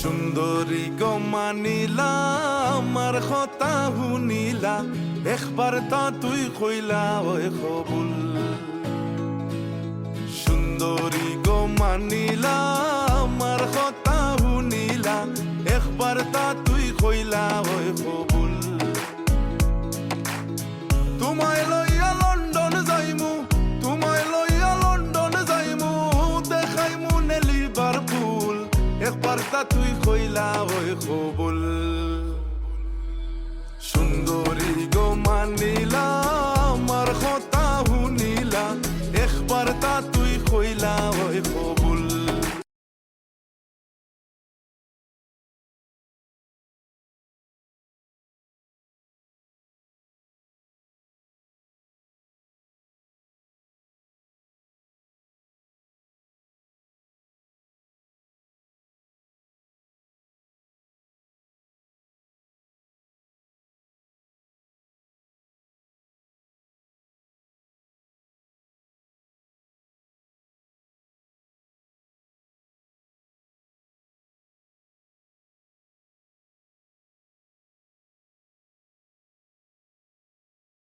সুন্দরী গো মানিলা আমার কথা শুনিলা একবার তা তুই কইলা ওই কবুল সুন্দরী গো মানিলা আমার কথা শুনিলা একবার তা তুই কইলা ওই কবুল তোমায় লইয়া লন্ডন যাইমু তোমায় লইয়া লন্ডন যাইমু দেখাইমু নে লিভারপুল একবার তা তুই কইলা ওই কবুল সুন্দরী গো মানি